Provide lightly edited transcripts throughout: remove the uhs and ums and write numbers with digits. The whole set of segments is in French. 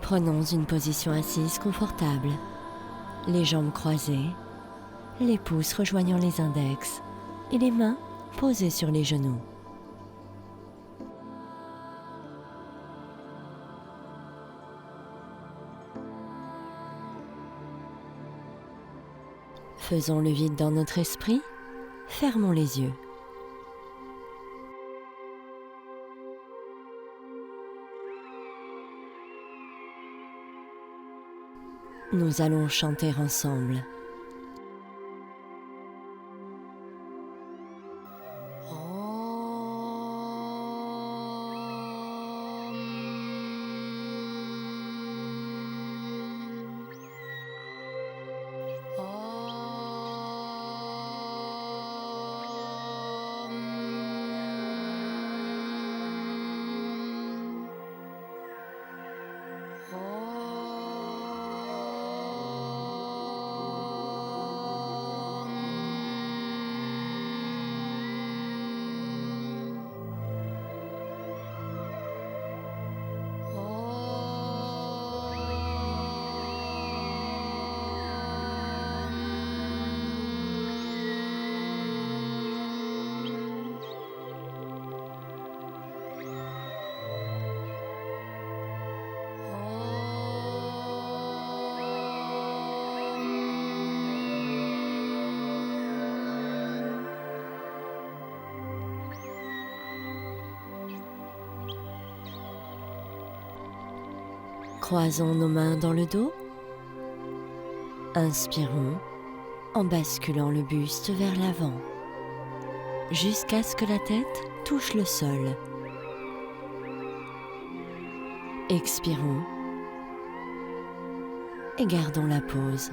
Prenons une position assise confortable, les jambes croisées, les pouces rejoignant les index et les mains posées sur les genoux. Faisons le vide dans notre esprit, fermons les yeux. Nous allons chanter ensemble. Croisons nos mains dans le dos. Inspirons en basculant le buste vers l'avant, jusqu'à ce que la tête touche le sol. Expirons et gardons la pause.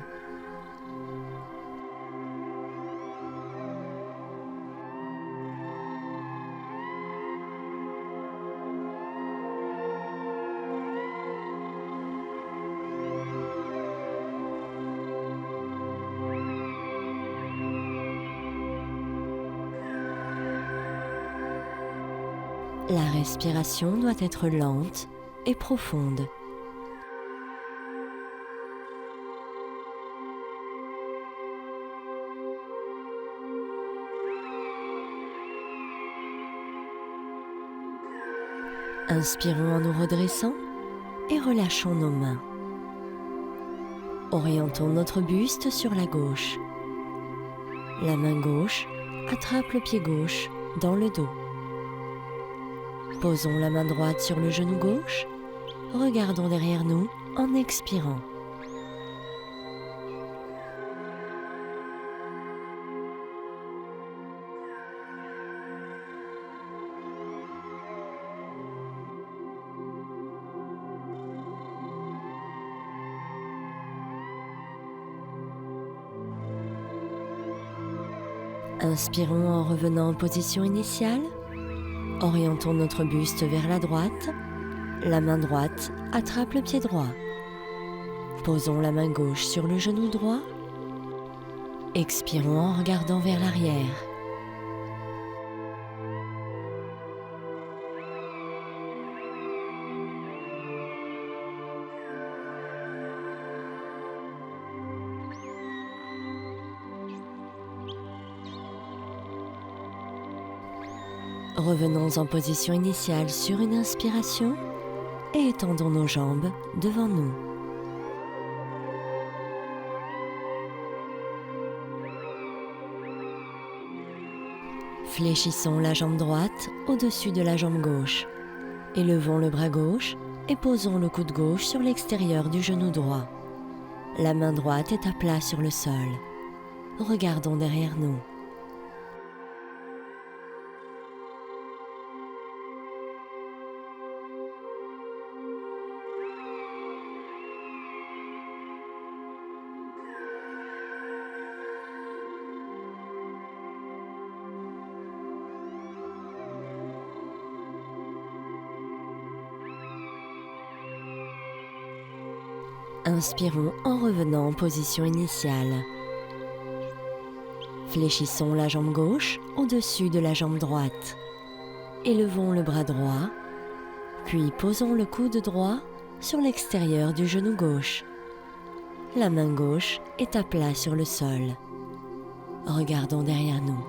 La respiration doit être lente et profonde. Inspirons en nous redressant et relâchons nos mains. Orientons notre buste sur la gauche. La main gauche attrape le pied gauche dans le dos. Posons la main droite sur le genou gauche. Regardons derrière nous en expirant. Inspirons en revenant en position initiale. Orientons notre buste vers la droite. La main droite attrape le pied droit. Posons la main gauche sur le genou droit. Expirons en regardant vers l'arrière. Revenons en position initiale sur une inspiration et étendons nos jambes devant nous. Fléchissons la jambe droite au-dessus de la jambe gauche. Élevons le bras gauche et posons le coude gauche sur l'extérieur du genou droit. La main droite est à plat sur le sol. Regardons derrière nous. Inspirons en revenant en position initiale. Fléchissons la jambe gauche au-dessus de la jambe droite. Élevons le bras droit, puis posons le coude droit sur l'extérieur du genou gauche. La main gauche est à plat sur le sol. Regardons derrière nous.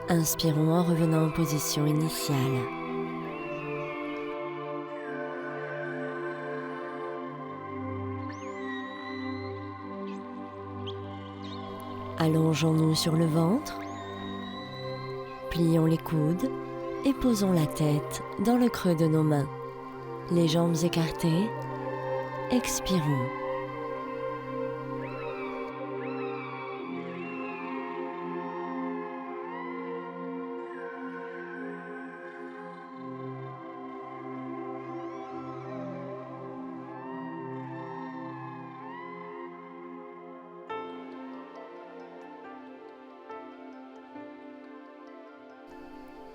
Inspirons en revenant en position initiale. Allongeons-nous sur le ventre, plions les coudes et posons la tête dans le creux de nos mains. Les jambes écartées, expirons.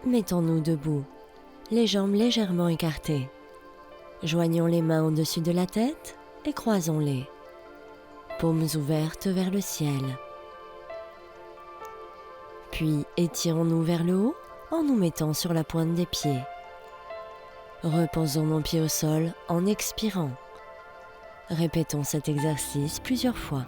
Mettons-nous debout, les jambes légèrement écartées. Joignons les mains au-dessus de la tête et croisons-les. Paumes ouvertes vers le ciel. Puis étirons-nous vers le haut en nous mettant sur la pointe des pieds. Reposons nos pieds au sol en expirant. Répétons cet exercice plusieurs fois.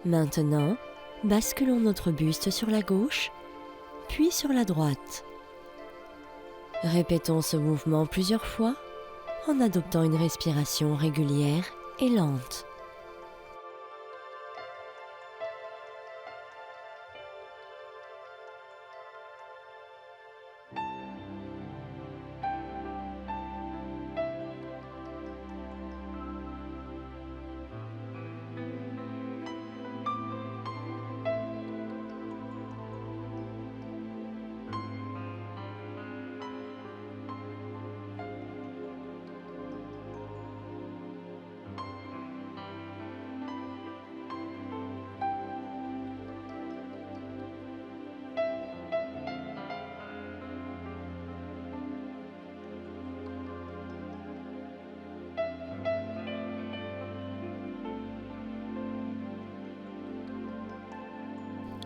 Maintenant, basculons notre buste sur la gauche, puis sur la droite. Répétons ce mouvement plusieurs fois en adoptant une respiration régulière et lente.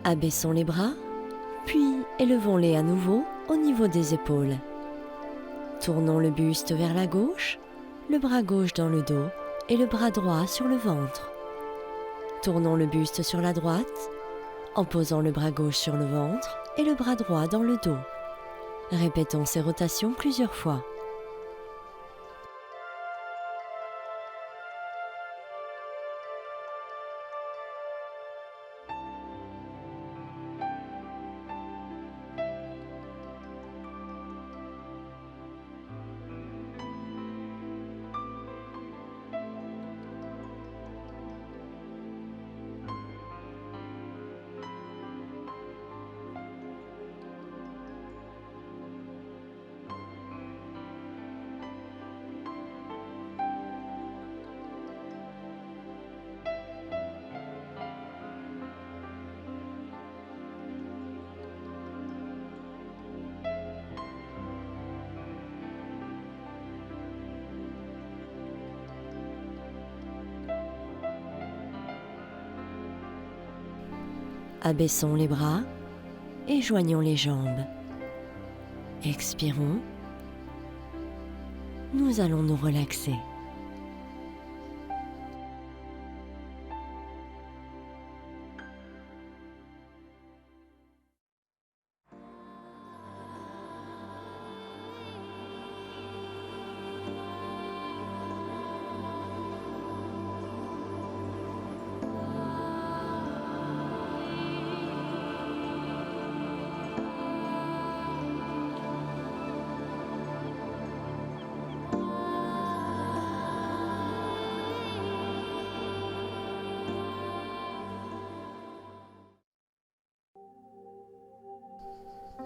Abaissons les bras, puis élevons-les à nouveau au niveau des épaules. Tournons le buste vers la gauche, le bras gauche dans le dos et le bras droit sur le ventre. Tournons le buste sur la droite, en posant le bras gauche sur le ventre et le bras droit dans le dos. Répétons ces rotations plusieurs fois. Abaissons les bras et joignons les jambes. Expirons. Nous allons nous relaxer.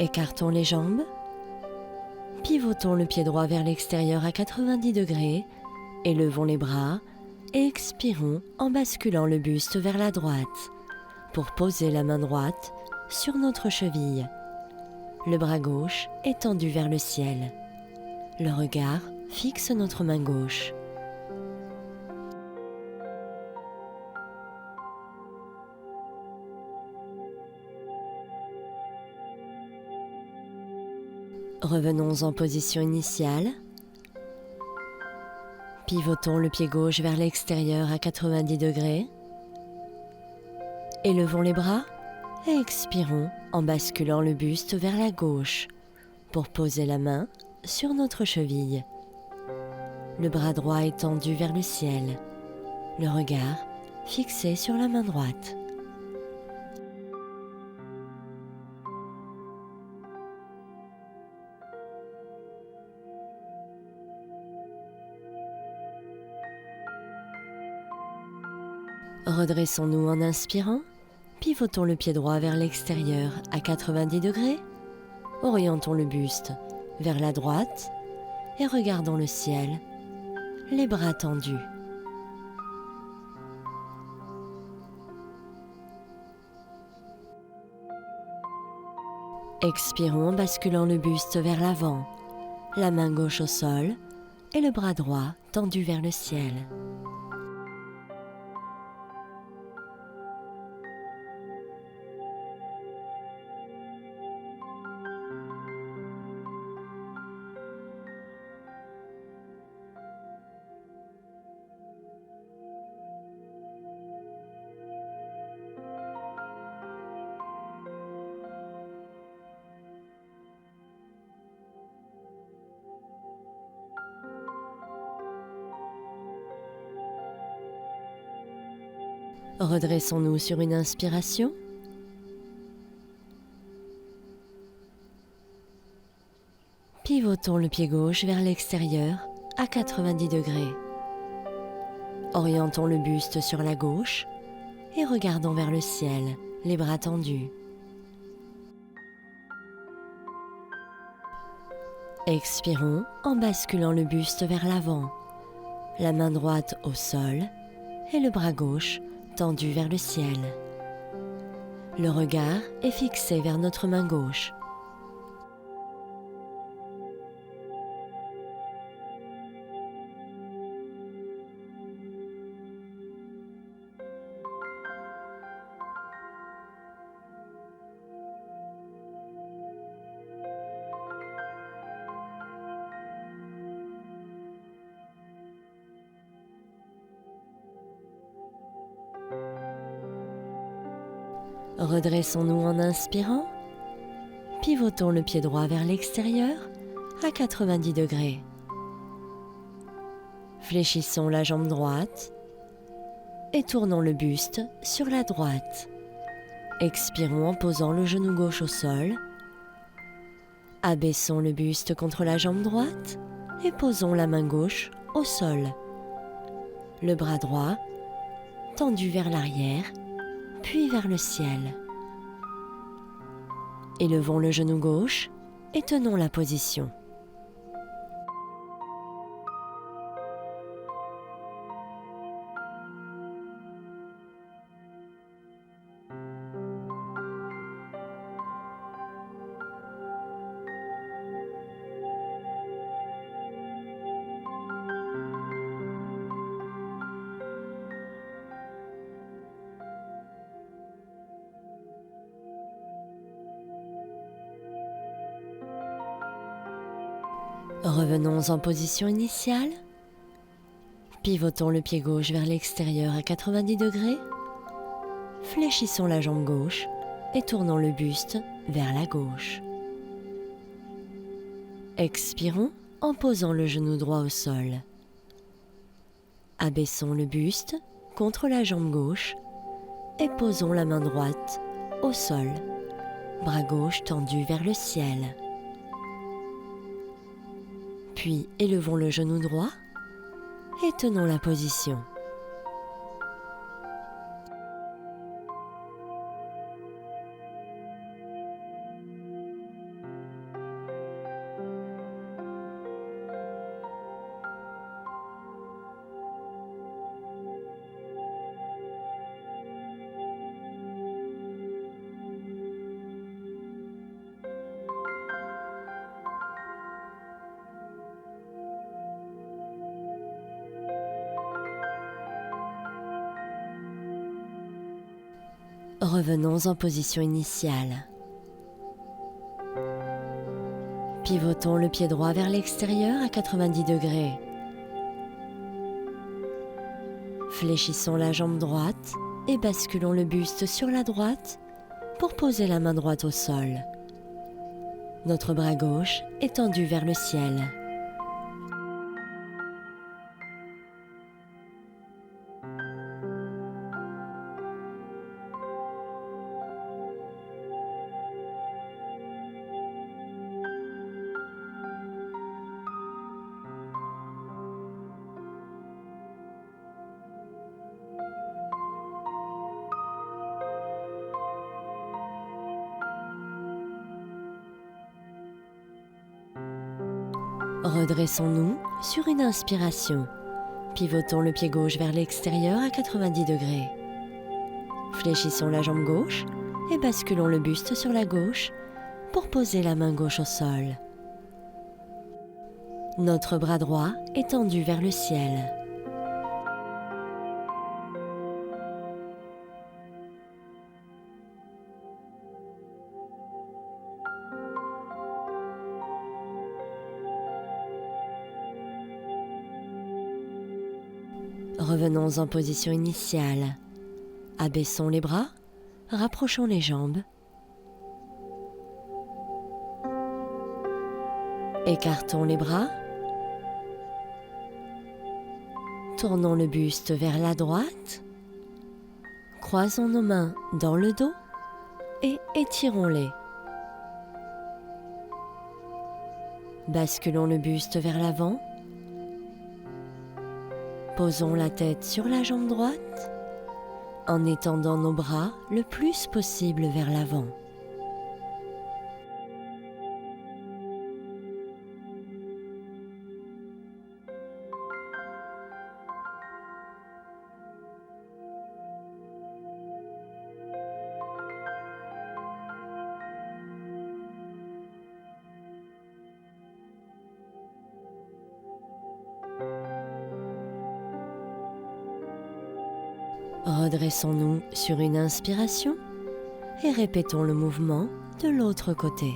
Écartons les jambes, pivotons le pied droit vers l'extérieur à 90 degrés, élevons les bras et expirons en basculant le buste vers la droite pour poser la main droite sur notre cheville. Le bras gauche est tendu vers le ciel. Le regard fixe notre main gauche. Revenons en position initiale. Pivotons le pied gauche vers l'extérieur à 90 degrés. Élevons les bras et expirons en basculant le buste vers la gauche pour poser la main sur notre cheville. Le bras droit est tendu vers le ciel. Le regard fixé sur la main droite. Redressons-nous en inspirant, pivotons le pied droit vers l'extérieur à 90 degrés, orientons le buste vers la droite et regardons le ciel, les bras tendus. Expirons en basculant le buste vers l'avant, la main gauche au sol et le bras droit tendu vers le ciel. Redressons-nous sur une inspiration. Pivotons le pied gauche vers l'extérieur à 90 degrés. Orientons le buste sur la gauche et regardons vers le ciel, les bras tendus. Expirons en basculant le buste vers l'avant, la main droite au sol et le bras gauche tendu vers le ciel. Le regard est fixé vers notre main gauche. Redressons-nous en inspirant. Pivotons le pied droit vers l'extérieur à 90 degrés. Fléchissons la jambe droite et tournons le buste sur la droite. Expirons en posant le genou gauche au sol. Abaissons le buste contre la jambe droite et posons la main gauche au sol. Le bras droit tendu vers l'arrière, puis vers le ciel. Élevons le genou gauche et tenons la position. Revenons en position initiale. Pivotons le pied gauche vers l'extérieur à 90 degrés. Fléchissons la jambe gauche et tournons le buste vers la gauche. Expirons en posant le genou droit au sol. Abaissons le buste contre la jambe gauche et posons la main droite au sol, bras gauche tendu vers le ciel. Puis élevons le genou droit et tenons la position. Revenons en position initiale. Pivotons le pied droit vers l'extérieur à 90 degrés. Fléchissons la jambe droite et basculons le buste sur la droite pour poser la main droite au sol. Notre bras gauche est tendu vers le ciel. Redressons-nous sur une inspiration. Pivotons le pied gauche vers l'extérieur à 90 degrés. Fléchissons la jambe gauche et basculons le buste sur la gauche pour poser la main gauche au sol. Notre bras droit est tendu vers le ciel. Revenons en position initiale. Abaissons les bras, rapprochons les jambes. Écartons les bras. Tournons le buste vers la droite. Croisons nos mains dans le dos et étirons-les. Basculons le buste vers l'avant. Posons la tête sur la jambe droite en étendant nos bras le plus possible vers l'avant. Redressons-nous sur une inspiration et répétons le mouvement de l'autre côté.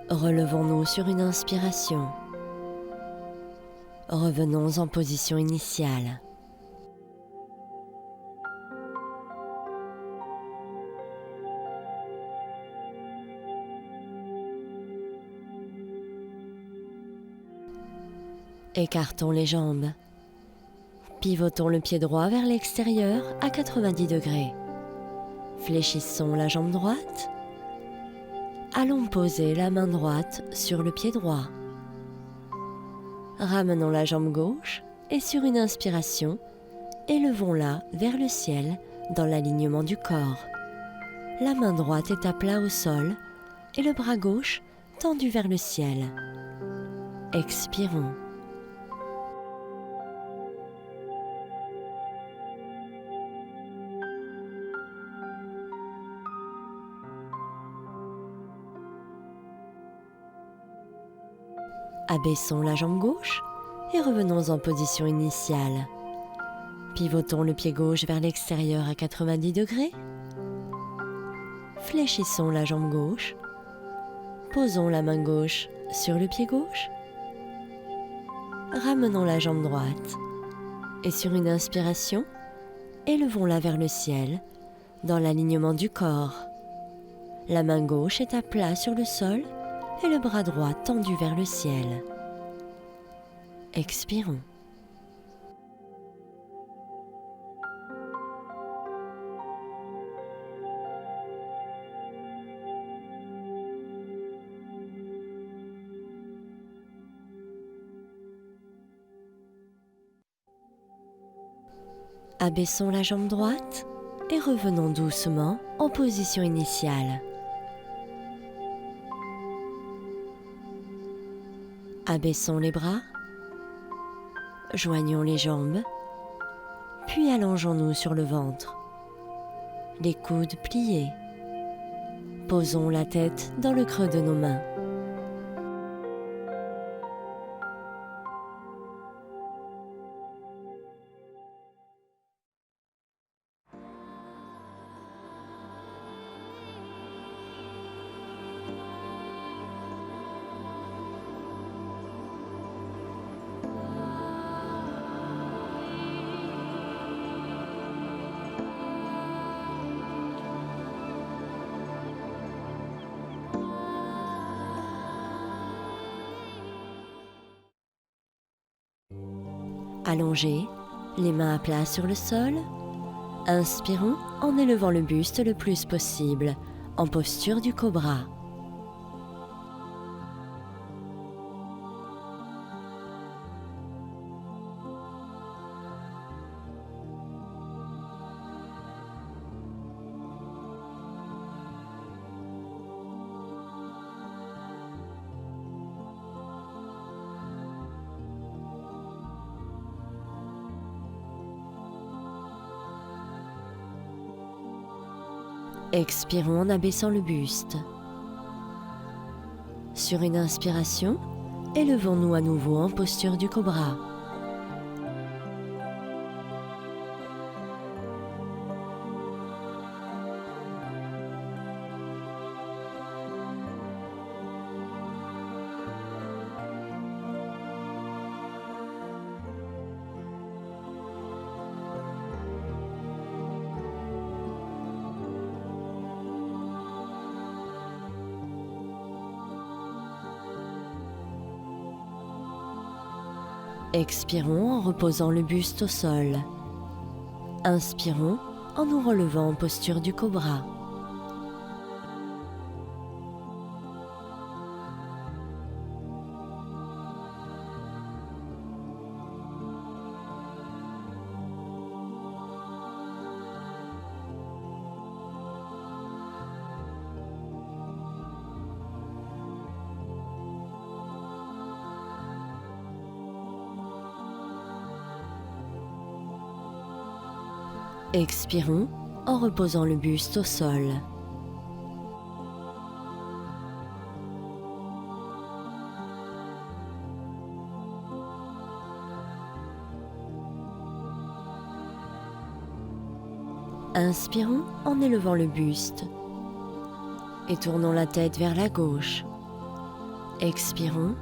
Relevons-nous sur une inspiration. Revenons en position initiale. Écartons les jambes. Pivotons le pied droit vers l'extérieur à 90 degrés. Fléchissons la jambe droite. Allons poser la main droite sur le pied droit. Ramenons la jambe gauche et sur une inspiration, élevons-la vers le ciel dans l'alignement du corps. La main droite est à plat au sol et le bras gauche tendu vers le ciel. Expirons. Abaissons la jambe gauche et revenons en position initiale. Pivotons le pied gauche vers l'extérieur à 90 degrés. Fléchissons la jambe gauche. Posons la main gauche sur le pied gauche. Ramenons la jambe droite. Et sur une inspiration, élevons-la vers le ciel, dans l'alignement du corps. La main gauche est à plat sur le sol et le bras droit tendu vers le ciel. Expirons. Abaissons la jambe droite et revenons doucement en position initiale. Abaissons les bras, joignons les jambes, puis allongeons-nous sur le ventre, les coudes pliés. Posons la tête dans le creux de nos mains. Allongés, les mains à plat sur le sol. Inspirons en élevant le buste le plus possible, en posture du cobra. Expirons en abaissant le buste. Sur une inspiration, élevons-nous à nouveau en posture du cobra. Expirons en reposant le buste au sol. Inspirons en nous relevant en posture du cobra. Expirons en reposant le buste au sol. Inspirons en élevant le buste et tournons la tête vers la gauche. Expirons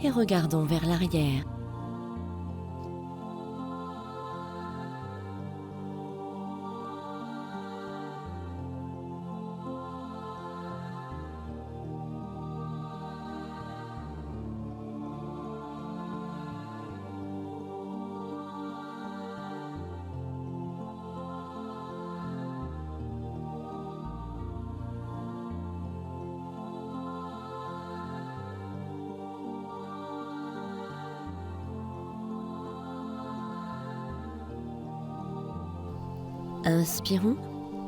et regardons vers l'arrière. Inspirons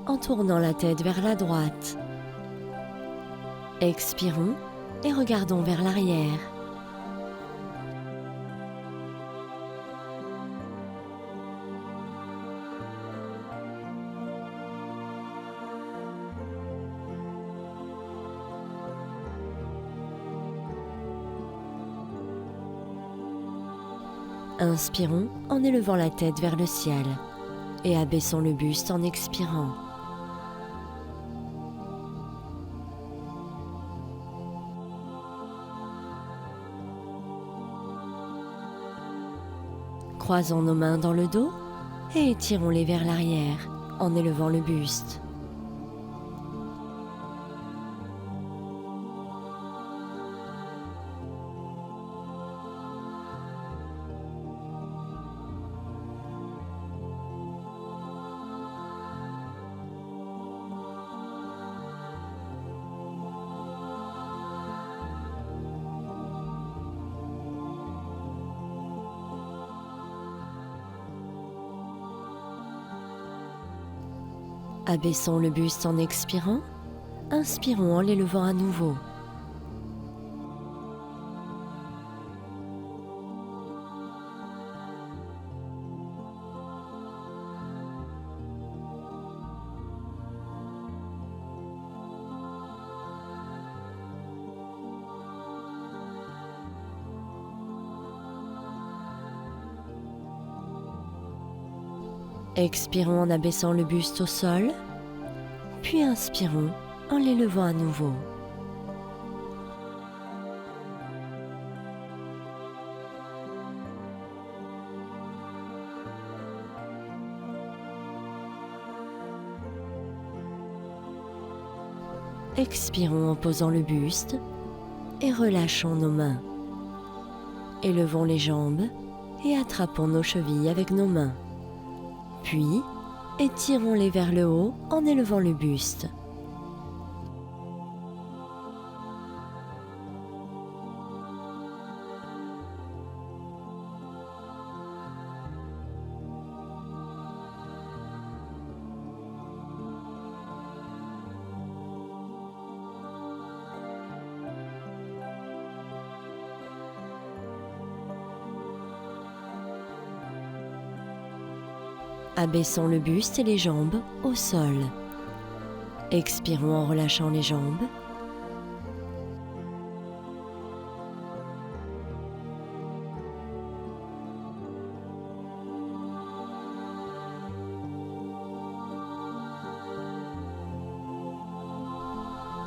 en tournant la tête vers la droite. Expirons et regardons vers l'arrière. Inspirons en élevant la tête vers le ciel et abaissons le buste en expirant. Croisons nos mains dans le dos et étirons-les vers l'arrière en élevant le buste. Abaissons le buste en expirant, inspirons en l'élevant à nouveau. Expirons en abaissant le buste au sol, puis inspirons en l'élevant à nouveau. Expirons en posant le buste et relâchons nos mains. Élevons les jambes et attrapons nos chevilles avec nos mains. Puis, étirons-les vers le haut en élevant le buste. Abaissons le buste et les jambes au sol. Expirons en relâchant les jambes.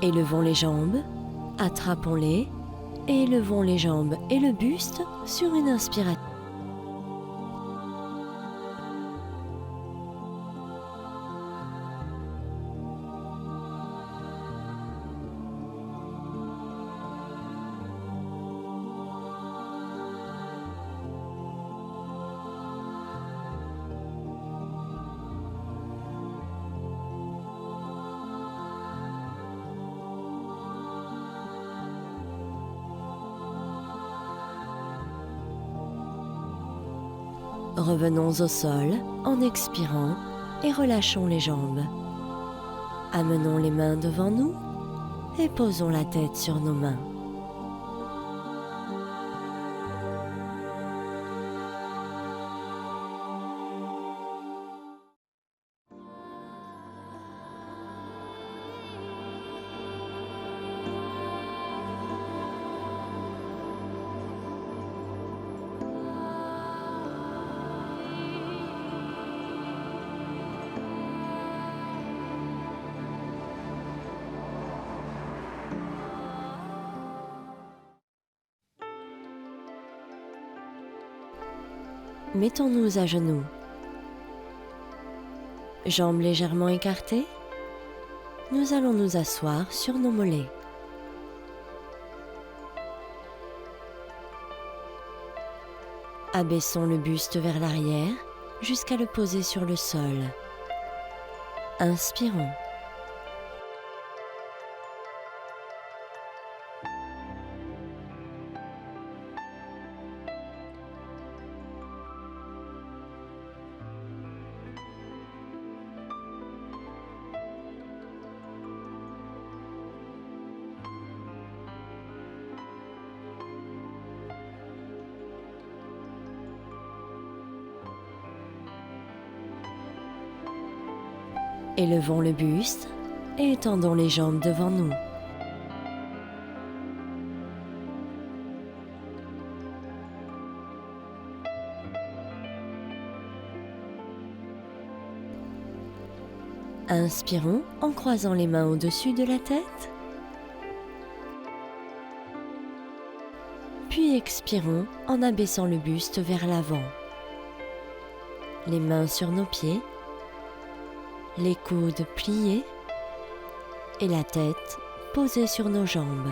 Élevons les jambes, attrapons-les et élevons les jambes et le buste sur une inspiration. Revenons au sol en expirant et relâchons les jambes. Amenons les mains devant nous et posons la tête sur nos mains. Mettons-nous à genoux. Jambes légèrement écartées. Nous allons nous asseoir sur nos mollets. Abaissons le buste vers l'arrière jusqu'à le poser sur le sol. Inspirons. Élevons le buste et étendons les jambes devant nous. Inspirons en croisant les mains au-dessus de la tête. Puis expirons en abaissant le buste vers l'avant. Les mains sur nos pieds, les coudes pliés et la tête posée sur nos jambes.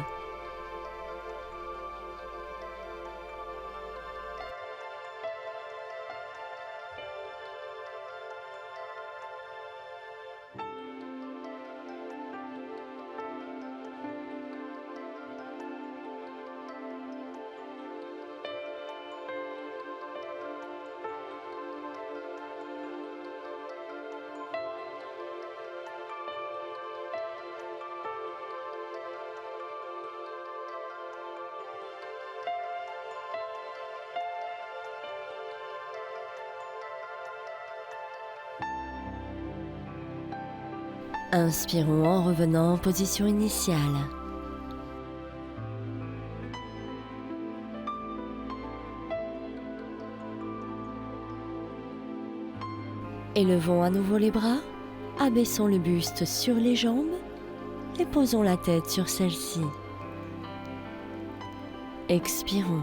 Inspirons en revenant en position initiale. Élevons à nouveau les bras, abaissons le buste sur les jambes et posons la tête sur celle-ci. Expirons.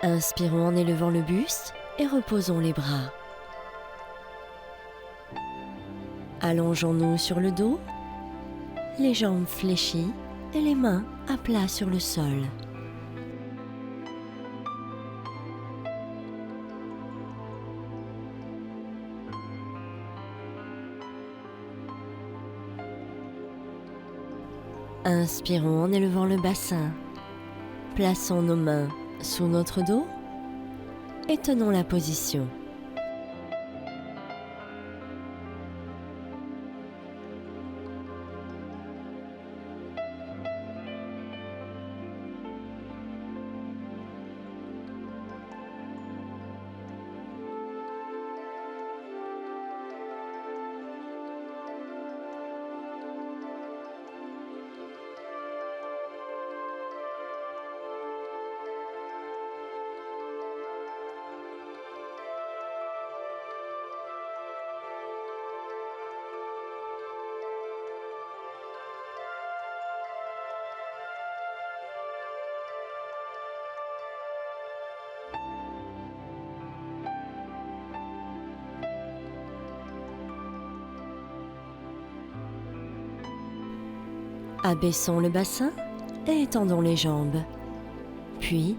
Inspirons en élevant le buste et reposons les bras. Allongeons-nous sur le dos, les jambes fléchies et les mains à plat sur le sol. Inspirons en élevant le bassin. Plaçons nos mains sous notre dos et tenons la position. Abaissons le bassin et étendons les jambes. Puis,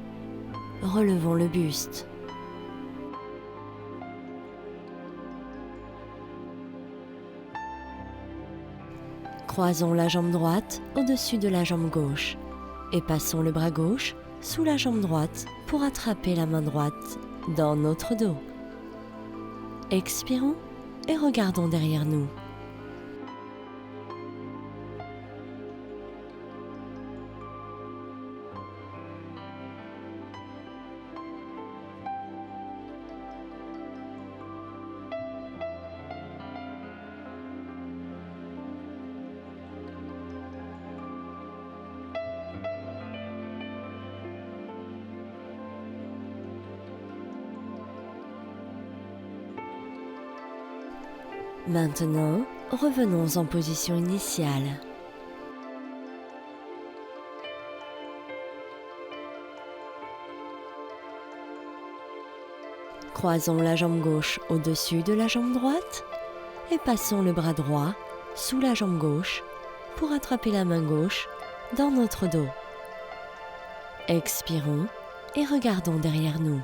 relevons le buste. Croisons la jambe droite au-dessus de la jambe gauche et passons le bras gauche sous la jambe droite pour attraper la main droite dans notre dos. Expirons et regardons derrière nous. Maintenant, revenons en position initiale. Croisons la jambe gauche au-dessus de la jambe droite et passons le bras droit sous la jambe gauche pour attraper la main gauche dans notre dos. Expirons et regardons derrière nous.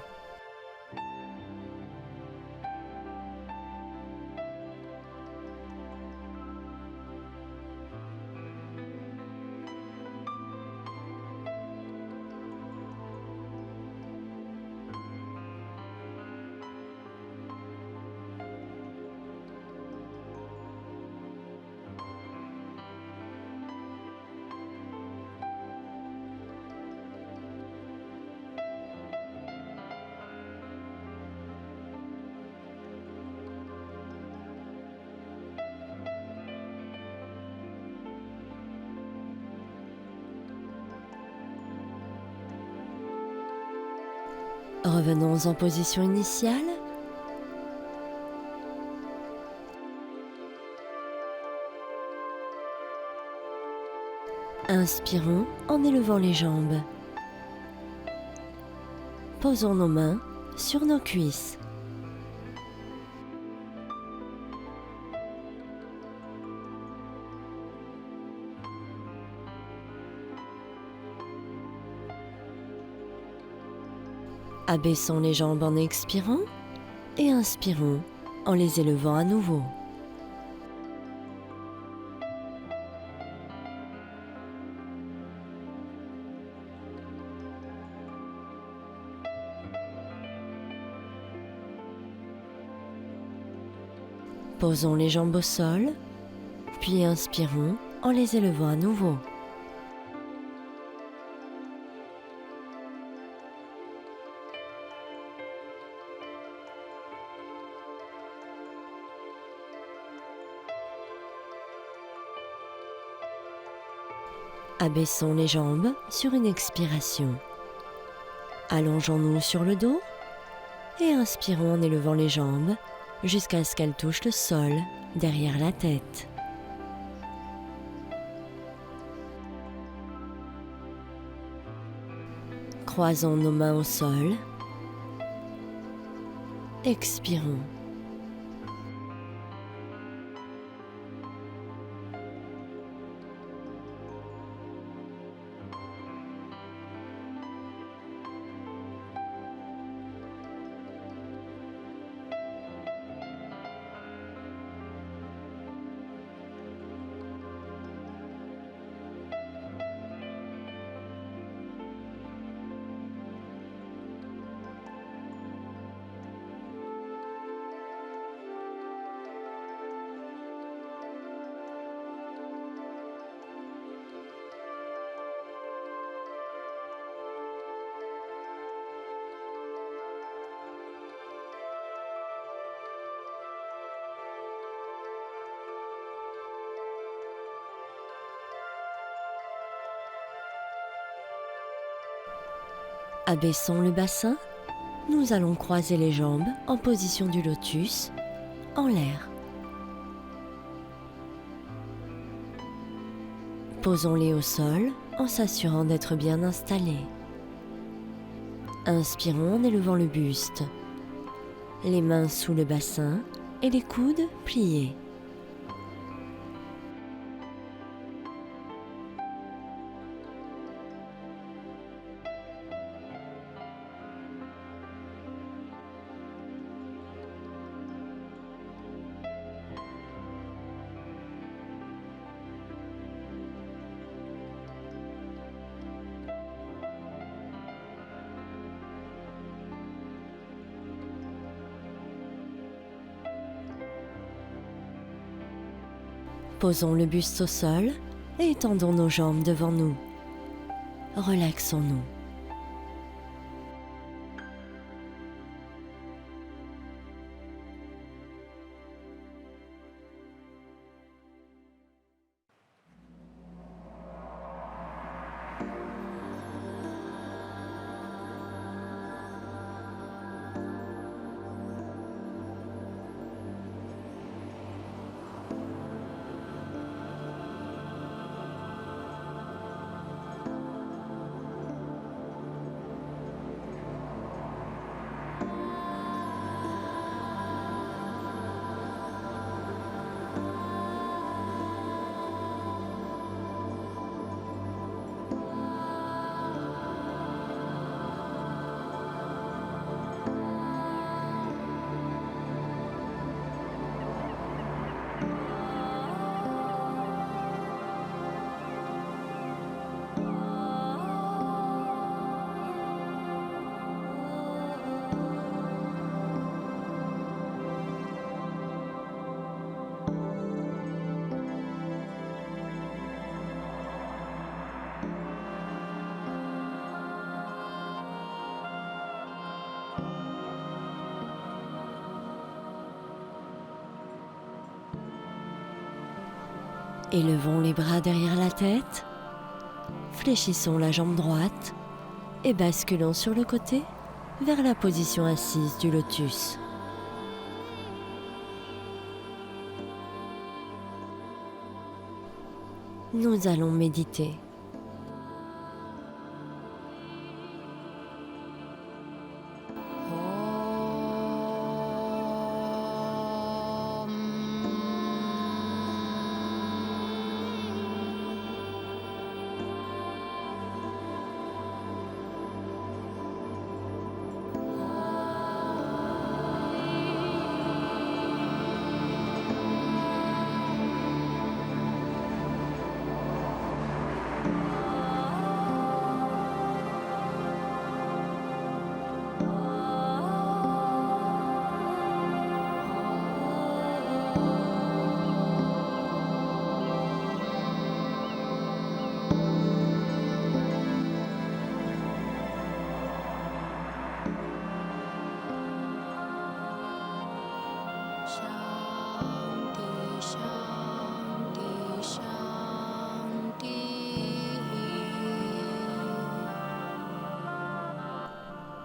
Revenons en position initiale. Inspirons en élevant les jambes. Posons nos mains sur nos cuisses. Abaissons les jambes en expirant et inspirons en les élevant à nouveau. Posons les jambes au sol, puis inspirons en les élevant à nouveau. Abaissons les jambes sur une expiration. Allongeons-nous sur le dos et inspirons en élevant les jambes jusqu'à ce qu'elles touchent le sol derrière la tête. Croisons nos mains au sol. Expirons. Abaissons le bassin. Nous allons croiser les jambes en position du lotus, en l'air. Posons-les au sol en s'assurant d'être bien installés. Inspirons en élevant le buste, les mains sous le bassin et les coudes pliés. Posons le buste au sol et étendons nos jambes devant nous. Relaxons-nous. Élevons les bras derrière la tête, fléchissons la jambe droite et basculons sur le côté vers la position assise du lotus. Nous allons méditer.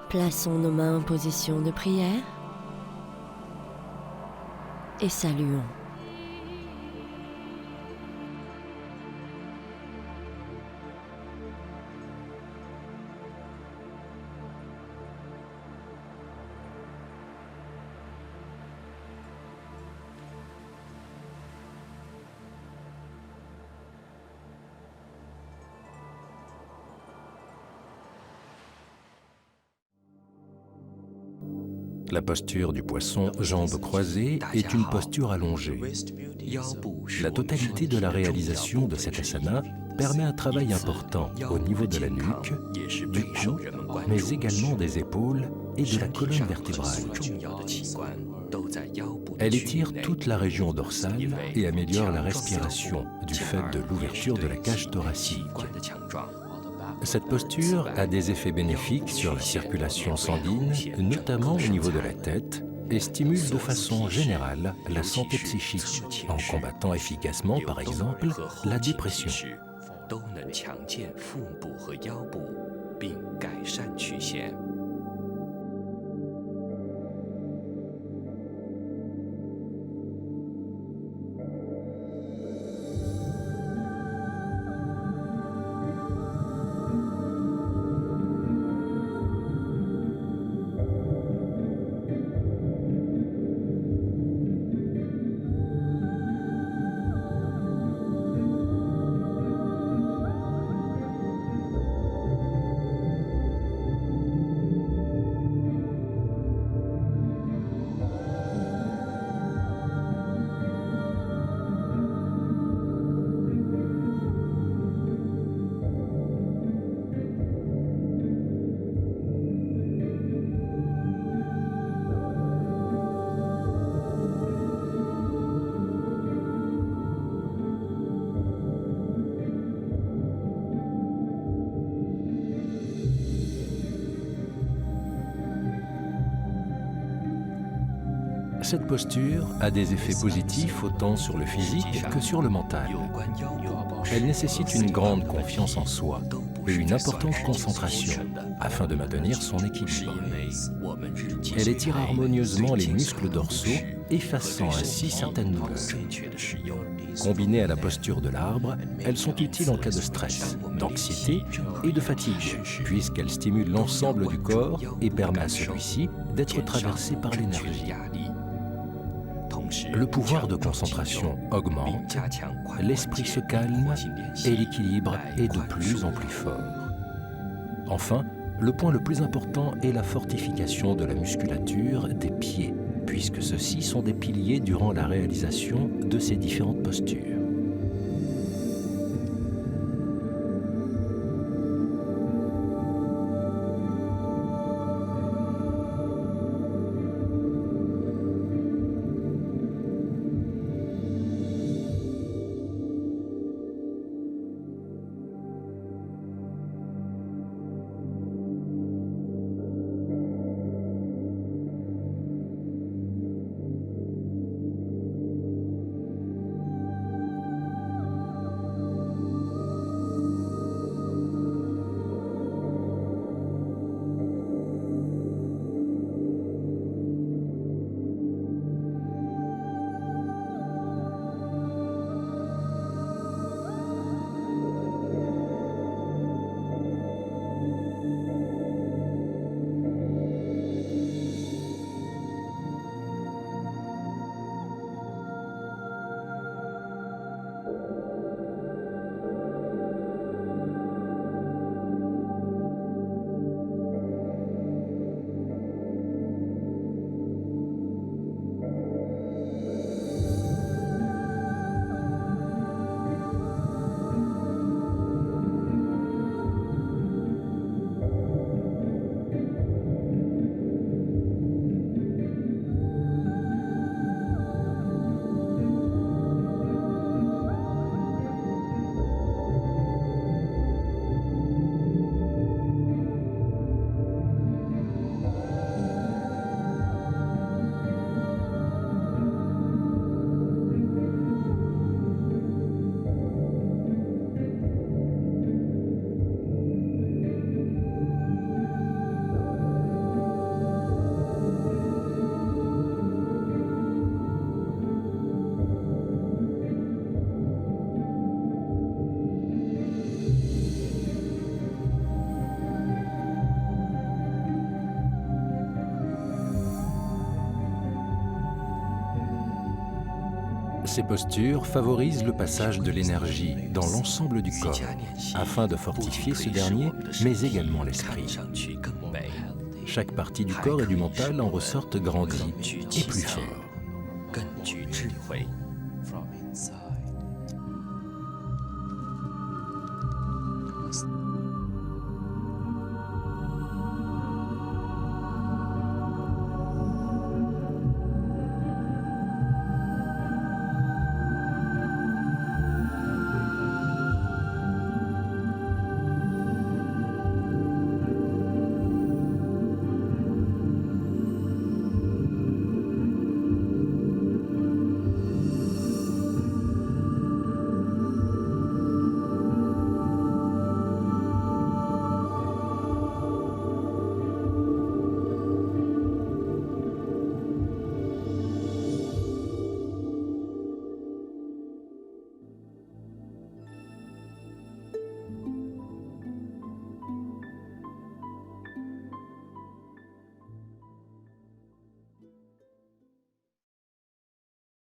Plaçons nos mains en position de prière et saluons. La posture du poisson, jambes croisées, est une posture allongée. La totalité de la réalisation de cet asana permet un travail important au niveau de la nuque, du cou, mais également des épaules et de la colonne vertébrale. Elle étire toute la région dorsale et améliore la respiration du fait de l'ouverture de la cage thoracique. Cette posture a des effets bénéfiques sur la circulation sanguine, notamment au niveau de la tête, et stimule de façon générale la santé psychique, en combattant efficacement, par exemple, la dépression. Cette posture a des effets positifs autant sur le physique que sur le mental. Elle nécessite une grande confiance en soi et une importante concentration afin de maintenir son équilibre. Elle étire harmonieusement les muscles dorsaux, effaçant ainsi certaines douleurs. Combinées à la posture de l'arbre, elles sont utiles en cas de stress, d'anxiété et de fatigue, puisqu'elles stimulent l'ensemble du corps et permettent à celui-ci d'être traversé par l'énergie. Le pouvoir de concentration augmente, l'esprit se calme et l'équilibre est de plus en plus fort. Enfin, le point le plus important est la fortification de la musculature des pieds, puisque ceux-ci sont des piliers durant la réalisation de ces différentes postures. Ces postures favorisent le passage de l'énergie dans l'ensemble du corps, afin de fortifier ce dernier, mais également l'esprit. Chaque partie du corps et du mental en ressortent grandie et plus fort.